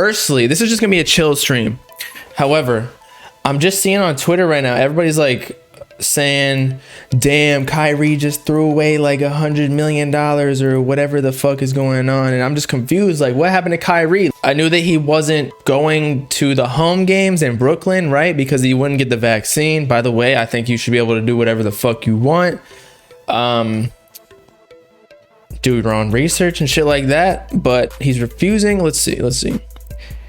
Firstly, this is just gonna be a chill stream. However, I'm just seeing on Twitter right now, everybody's like saying, damn, Kyrie just threw away like $100 million or whatever the fuck is going on. And I'm just confused. Like, what happened to Kyrie? I knew that he wasn't going to the home games in Brooklyn, right? Because he wouldn't get the vaccine. By the way, I think you should be able to do whatever the fuck you want. Do your own research and shit like that. But he's refusing. Let's see.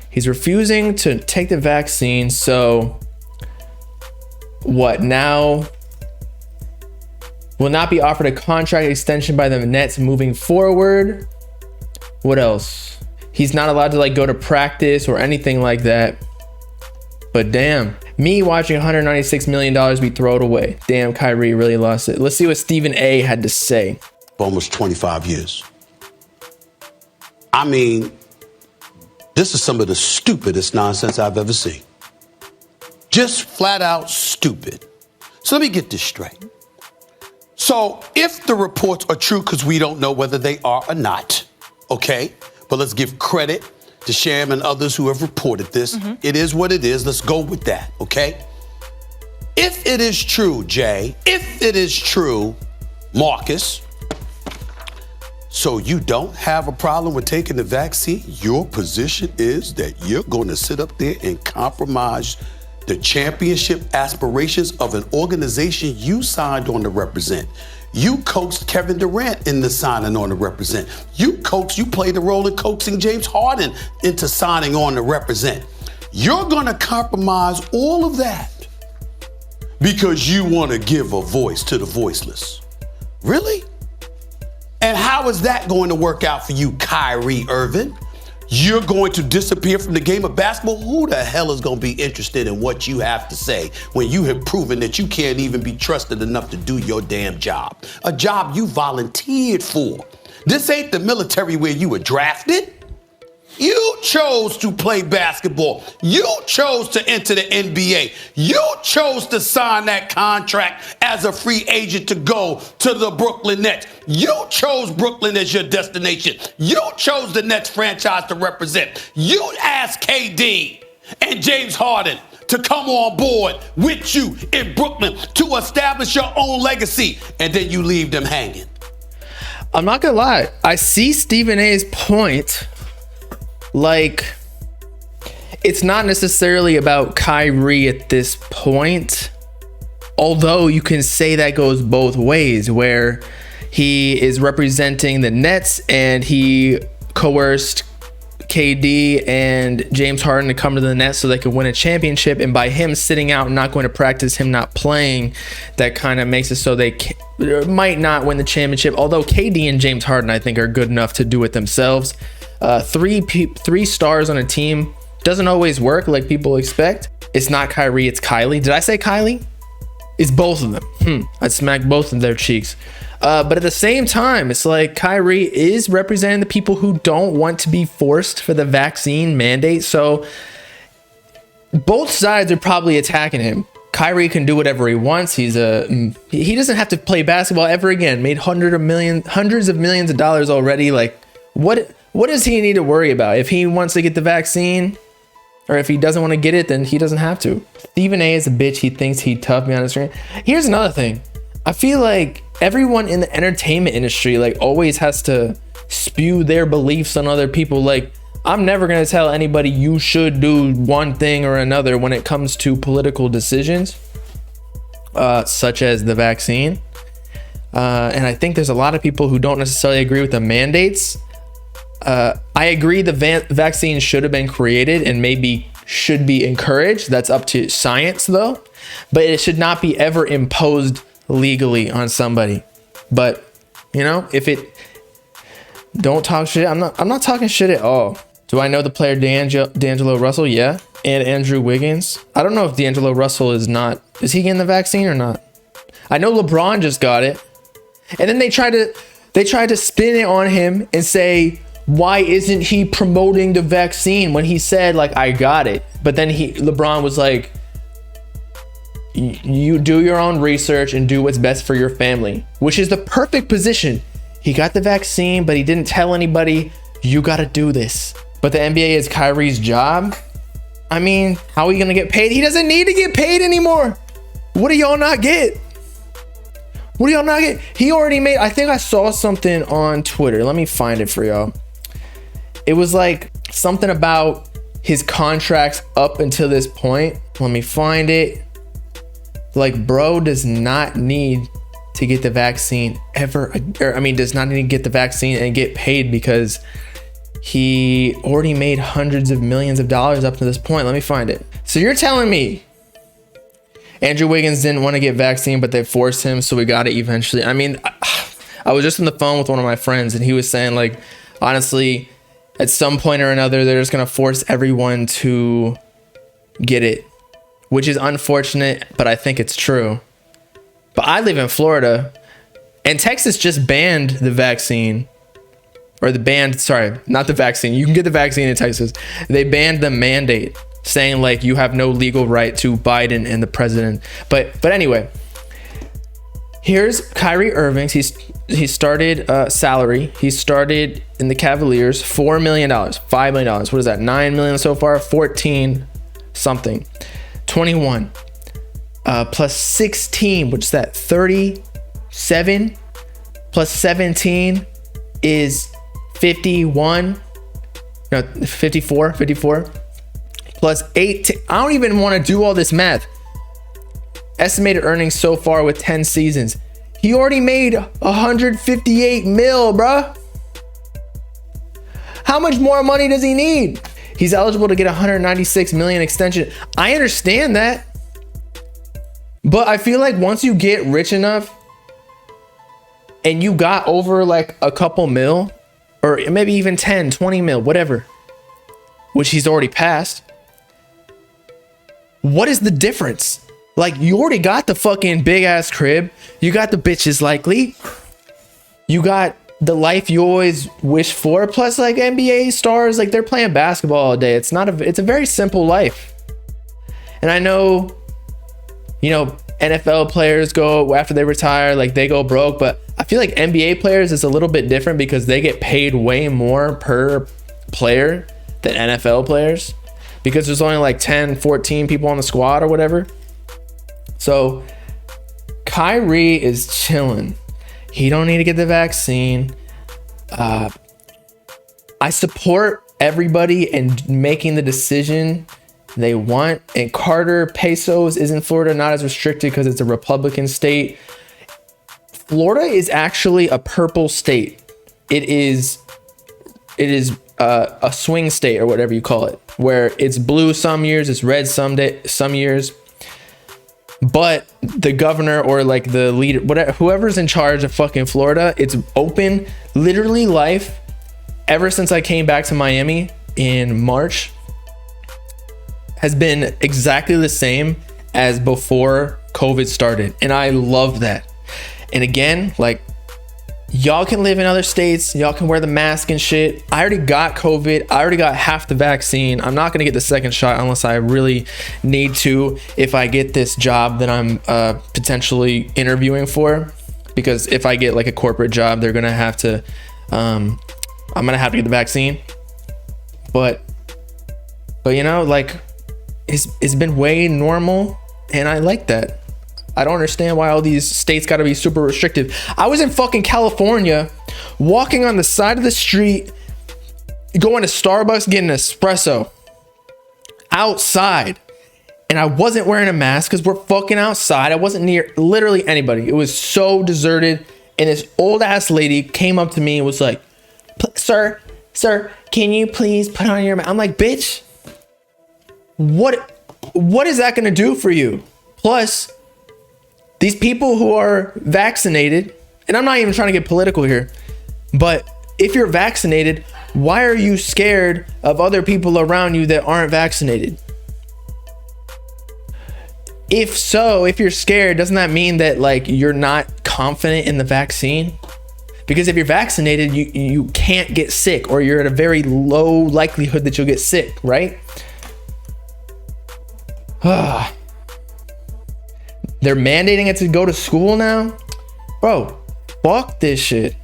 He's refusing to take the vaccine. So what now? Will not be offered a contract extension by the Nets moving forward. What else? He's not allowed to like go to practice or anything like that. But damn, me watching $196 million be thrown away. Damn, Kyrie really lost it. Let's see what Stephen A had to say. Almost 25 years. I mean, this is some of the stupidest nonsense I've ever seen. Just flat out stupid. So let me get this straight. So if the reports are true, because we don't know whether they are or not, okay? But let's give credit to Sham and others who have reported this. Mm-hmm. It is what it is. Let's go with that, okay? If it is true, Jay, if it is true, Marcus, so you don't have a problem with taking the vaccine, your position is that you're going to sit up there and compromise the championship aspirations of an organization you signed on to represent. You coaxed Kevin Durant into signing on to represent. You played the role in coaxing James Harden into signing on to represent. You're gonna compromise all of that because you wanna give a voice to the voiceless. Really? And how is that going to work out for you, Kyrie Irving? You're going to disappear from the game of basketball? Who the hell is going to be interested in what you have to say when you have proven that you can't even be trusted enough to do your damn job? A job you volunteered for. This ain't the military where you were drafted. You chose to play basketball. You chose to enter the NBA. You chose to sign that contract as a free agent to go to the Brooklyn Nets. You chose Brooklyn as your destination. You chose the Nets franchise to represent. You asked KD and James Harden to come on board with you in Brooklyn to establish your own legacy, and then you leave them hanging. I'm not gonna lie. I see Stephen A's point. Like, it's not necessarily about Kyrie at this point, although you can say that goes both ways, where he is representing the Nets and he coerced KD and James Harden to come to the Nets so they could win a championship, and by him sitting out and not going to practice, him not playing, that kind of makes it so they might not win the championship, although KD and James Harden I think are good enough to do it themselves. Three stars on a team doesn't always work like people expect. It's not Kyrie, it's Kylie. Did I say Kylie? It's both of them. I'd smack both of their cheeks. But at the same time, it's like Kyrie is representing the people who don't want to be forced for the vaccine mandate. So both sides are probably attacking him. Kyrie can do whatever he wants. He doesn't have to play basketball ever again. Made hundreds of millions of dollars already. Like, what does he need to worry about? If he wants to get the vaccine, or if he doesn't want to get it, then he doesn't have to. Stephen A is a bitch. He thinks he tough me on the screen. Here's another thing. I feel like everyone in the entertainment industry like always has to spew their beliefs on other people. Like, I'm never going to tell anybody you should do one thing or another when it comes to political decisions, such as the vaccine. And I think there's a lot of people who don't necessarily agree with the mandates. I agree the vaccine should have been created and maybe should be encouraged. That's up to science though, but it should not be ever imposed legally on somebody. But you know, don't talk shit. I'm not talking shit at all. Do I know the player D'Angelo Russell? Yeah. And Andrew Wiggins. I don't know if D'Angelo Russell is he getting the vaccine or not? I know LeBron just got it. And then they tried to spin it on him and say, why isn't he promoting the vaccine when he said like, I got it? But then LeBron was like, you do your own research and do what's best for your family, which is the perfect position. He got the vaccine, but he didn't tell anybody, you got to do this. but the NBA is Kyrie's job. I mean, how are you gonna get paid? He doesn't need to get paid anymore. What do y'all not get? What do y'all not get? He already made, I think I saw something on Twitter. Let me find it for y'all. It was like something about his contracts up until this point. Let me find it. Like, bro does not need to get the vaccine ever. Does not need to get the vaccine and get paid because he already made hundreds of millions of dollars up to this point. Let me find it. So you're telling me Andrew Wiggins didn't want to get vaccine, but they forced him, so we got it eventually. I mean, I was just on the phone with one of my friends, and he was saying, like, honestly, at some point or another, they're just going to force everyone to get it, which is unfortunate, but I think it's true. But I live in Florida, and Texas just banned the vaccine. Or not the vaccine. You can get the vaccine in Texas. They banned the mandate, saying like you have no legal right to Biden and the president. But anyway, here's Kyrie Irving. He started salary. He started in the Cavaliers, $4 million, $5 million. What is that? $9 million so far. 14 something. 21 plus 16, which is that 37 plus 17 is 54 plus 18. I don't even want to do all this math. Estimated earnings so far with 10 seasons. He already made 158 mil, bruh. How much more money does he need? He's eligible to get 196 million extension. I understand that, but I feel like once you get rich enough and you got over like a couple mil, or maybe even 10, 20 mil, whatever, which he's already passed, what is the difference? Like, you already got the fucking big ass crib. You got the bitches likely. You got the life you always wish for. Plus, like, NBA stars, like, they're playing basketball all day. It's a very simple life. And I know, you know, NFL players go after they retire, like, they go broke, but I feel like NBA players is a little bit different because they get paid way more per player than NFL players, because there's only like 10, 14 people on the squad or whatever. So Kyrie is chilling. He don't need to get the vaccine. I support everybody in making the decision they want. And Carter Pesos is in Florida, not as restricted because it's a Republican state. Florida is actually a purple state. It is a swing state, or whatever you call it, where it's blue some years, it's red some years. But the governor, or like the leader, whatever, whoever's in charge of fucking Florida, it's open. Literally, life ever since I came back to Miami in March has been exactly the same as before COVID started, and I love that. And again, like, y'all can live in other states, y'all can wear the mask and shit. I already got COVID. I already got half the vaccine. I'm not gonna get the second shot unless I really need to, if I get this job that I'm potentially interviewing for. Because if I get like a corporate job, they're gonna have to, I'm gonna have to get the vaccine. But you know, like, it's been way normal, and I like that. I don't understand why all these states got to be super restrictive. I was in fucking California, walking on the side of the street, going to Starbucks, getting an espresso outside. And I wasn't wearing a mask because we're fucking outside. I wasn't near literally anybody. It was so deserted. And this old ass lady came up to me and was like, sir, can you please put on your mask? I'm like, bitch, what is that going to do for you? Plus, these people who are vaccinated, and I'm not even trying to get political here, but if you're vaccinated, why are you scared of other people around you that aren't vaccinated? If so, if you're scared, doesn't that mean that like you're not confident in the vaccine? Because if you're vaccinated, you can't get sick, or you're at a very low likelihood that you'll get sick, right? They're mandating it to go to school now? Bro, fuck this shit.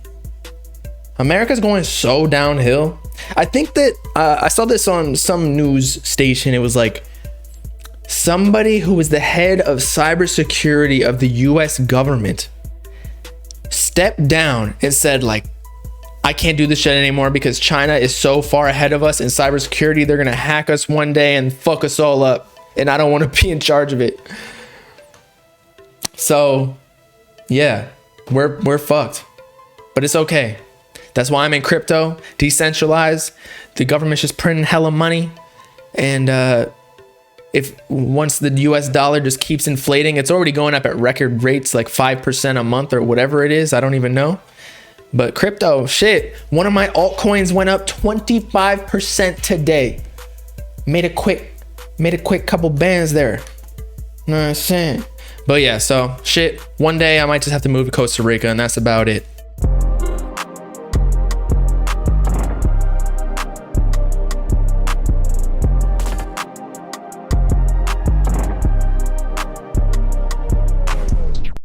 America's going so downhill. I think that I saw this on some news station. It was like somebody who was the head of cybersecurity of the US government stepped down and said, like, I can't do this shit anymore because China is so far ahead of us in cybersecurity. They're gonna hack us one day and fuck us all up, and I don't want to be in charge of it. So yeah, we're fucked, but it's okay. That's why I'm in crypto, decentralized. The government's just printing hella money, and if once the US dollar just keeps inflating, it's already going up at record rates, like 5% a month or whatever it is. I don't even know. But crypto, shit, one of my altcoins went up 25% today. Made a quick couple bands there. Know what I'm saying? But yeah, so shit, one day I might just have to move to Costa Rica, and that's about it.